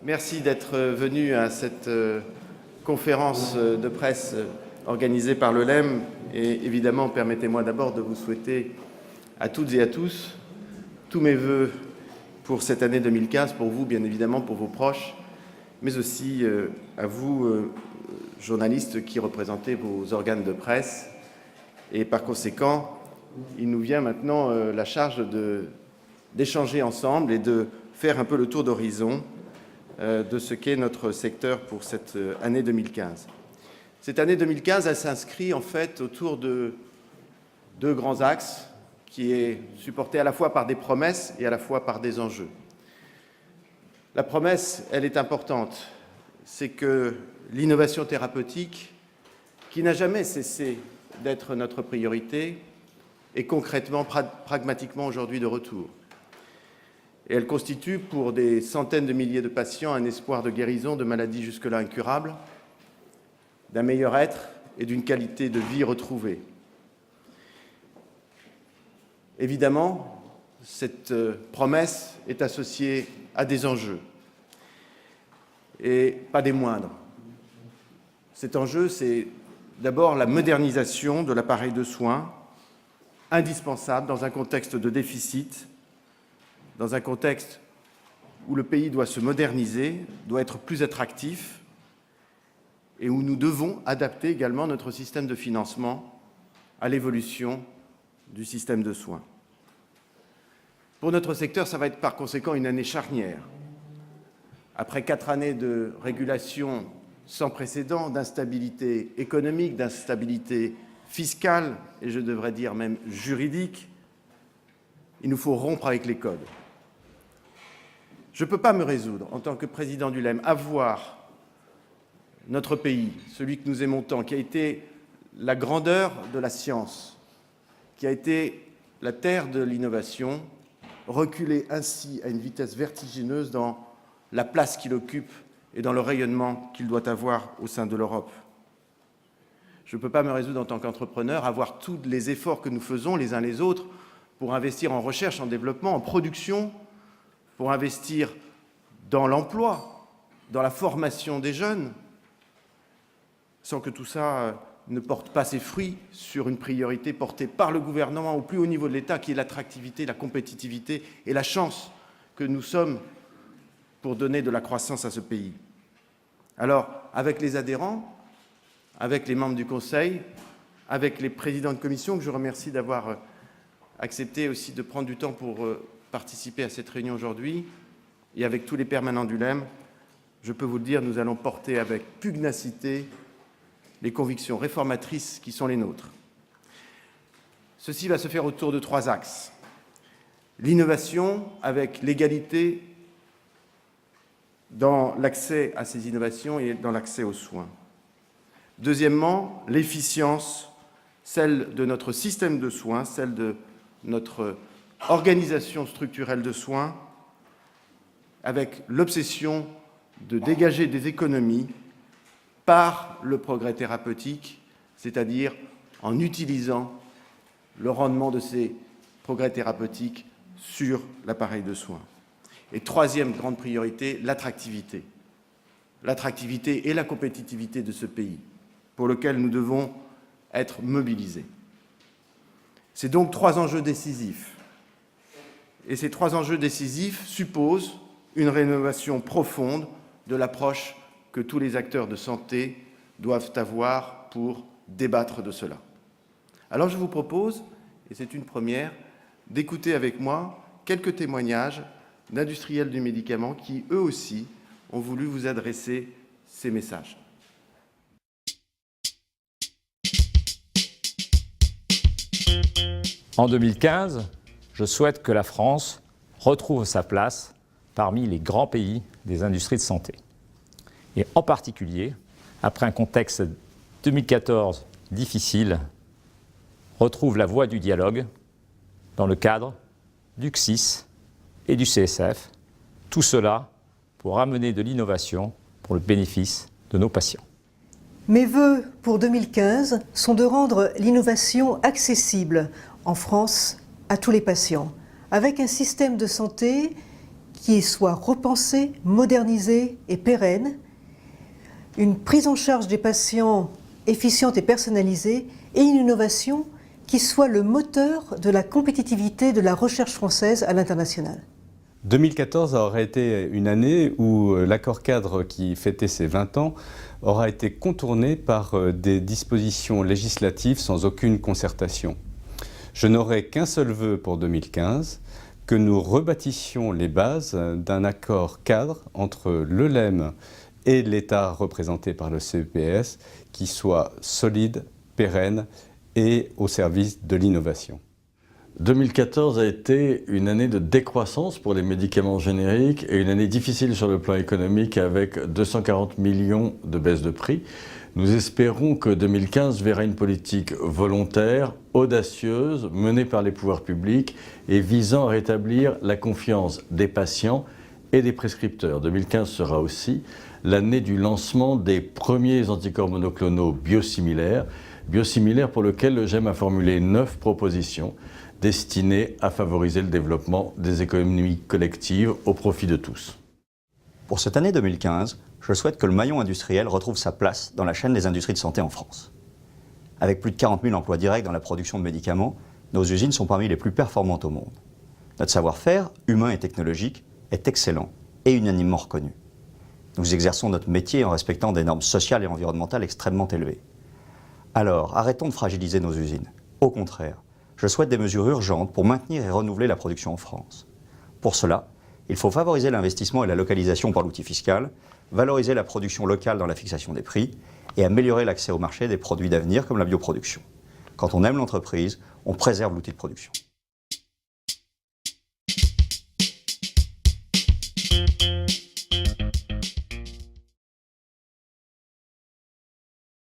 Merci d'être venu à cette conférence de presse organisée par le LEM. Et évidemment, permettez-moi d'abord de vous souhaiter à toutes et à tous tous mes voeux pour cette année 2015, pour vous, bien évidemment, pour vos proches, mais aussi à vous, journalistes qui représentez vos organes de presse. Et par conséquent, il nous vient maintenant la charge d'échanger ensemble et de faire un peu le tour d'horizon de ce qu'est notre secteur pour cette année 2015. Cette année 2015, elle s'inscrit en fait autour de deux grands axes qui est supporté à la fois par des promesses et à la fois par des enjeux. La promesse, elle est importante, c'est que l'innovation thérapeutique, qui n'a jamais cessé d'être notre priorité, est concrètement, pragmatiquement aujourd'hui de retour. Et elle constitue pour des centaines de milliers de patients un espoir de guérison de maladies jusque-là incurables, d'un meilleur être et d'une qualité de vie retrouvée. Évidemment, cette promesse est associée à des enjeux, et pas des moindres. Cet enjeu, c'est d'abord la modernisation de l'appareil de soins, indispensable dans un contexte de déficit, dans un contexte où le pays doit se moderniser, doit être plus attractif et où nous devons adapter également notre système de financement à l'évolution du système de soins. Pour notre secteur, ça va être par conséquent une année charnière. Après 4 années de régulation sans précédent, d'instabilité économique, d'instabilité fiscale et je devrais dire même juridique, il nous faut rompre avec les codes. Je ne peux pas me résoudre, en tant que président du LEM, à voir notre pays, celui que nous aimons tant, qui a été la grandeur de la science, qui a été la terre de l'innovation, reculer ainsi à une vitesse vertigineuse dans la place qu'il occupe et dans le rayonnement qu'il doit avoir au sein de l'Europe. Je ne peux pas me résoudre en tant qu'entrepreneur à voir tous les efforts que nous faisons les uns les autres pour investir en recherche, en développement, en production, pour investir dans l'emploi, dans la formation des jeunes, sans que tout ça ne porte pas ses fruits sur une priorité portée par le gouvernement au plus haut niveau de l'État, qui est l'attractivité, la compétitivité et la chance que nous sommes pour donner de la croissance à ce pays. Alors, avec les adhérents, avec les membres du Conseil, avec les présidents de commission, que je remercie d'avoir accepté aussi de prendre du temps pour participer à cette réunion aujourd'hui, et avec tous les permanents du LEM, je peux vous le dire, nous allons porter avec pugnacité les convictions réformatrices qui sont les nôtres. Ceci va se faire autour de 3 axes. L'innovation avec l'égalité dans l'accès à ces innovations et dans l'accès aux soins. Deuxièmement, l'efficience, celle de notre système de soins, celle de notre organisation structurelle de soins, avec l'obsession de dégager des économies par le progrès thérapeutique, c'est-à-dire en utilisant le rendement de ces progrès thérapeutiques sur l'appareil de soins. Et troisième grande priorité, l'attractivité. L'attractivité et la compétitivité de ce pays, pour lequel nous devons être mobilisés. C'est donc 3 enjeux décisifs. Et ces 3 enjeux décisifs supposent une rénovation profonde de l'approche que tous les acteurs de santé doivent avoir pour débattre de cela. Alors je vous propose, et c'est une première, d'écouter avec moi quelques témoignages d'industriels du médicament qui, eux aussi, ont voulu vous adresser ces messages. En 2015, je souhaite que la France retrouve sa place parmi les grands pays des industries de santé. Et en particulier, après un contexte 2014 difficile, retrouve la voie du dialogue dans le cadre du CSIS et du CSF, tout cela pour amener de l'innovation pour le bénéfice de nos patients. Mes vœux pour 2015 sont de rendre l'innovation accessible en France à tous les patients, avec un système de santé qui soit repensée, modernisée et pérenne, une prise en charge des patients efficiente et personnalisée et une innovation qui soit le moteur de la compétitivité de la recherche française à l'international. 2014 aurait été une année où l'accord cadre qui fêtait ses 20 ans aura été contourné par des dispositions législatives sans aucune concertation. Je n'aurai qu'un seul vœu pour 2015, que nous rebâtissions les bases d'un accord cadre entre l'ELEM et l'État représenté par le CEPS qui soit solide, pérenne et au service de l'innovation. 2014 a été une année de décroissance pour les médicaments génériques et une année difficile sur le plan économique avec 240 millions de baisse de prix. Nous espérons que 2015 verra une politique volontaire, audacieuse, menée par les pouvoirs publics et visant à rétablir la confiance des patients et des prescripteurs. 2015 sera aussi l'année du lancement des premiers anticorps monoclonaux biosimilaires pour lequel le GEM a formulé 9 propositions destinées à favoriser le développement des économies collectives au profit de tous. Pour cette année 2015, je souhaite que le maillon industriel retrouve sa place dans la chaîne des industries de santé en France. Avec plus de 40 000 emplois directs dans la production de médicaments, nos usines sont parmi les plus performantes au monde. Notre savoir-faire, humain et technologique, est excellent et unanimement reconnu. Nous exerçons notre métier en respectant des normes sociales et environnementales extrêmement élevées. Alors, arrêtons de fragiliser nos usines. Au contraire, je souhaite des mesures urgentes pour maintenir et renouveler la production en France. Pour cela, il faut favoriser l'investissement et la localisation par l'outil fiscal, valoriser la production locale dans la fixation des prix et améliorer l'accès au marché des produits d'avenir comme la bioproduction. Quand on aime l'entreprise, on préserve l'outil de production.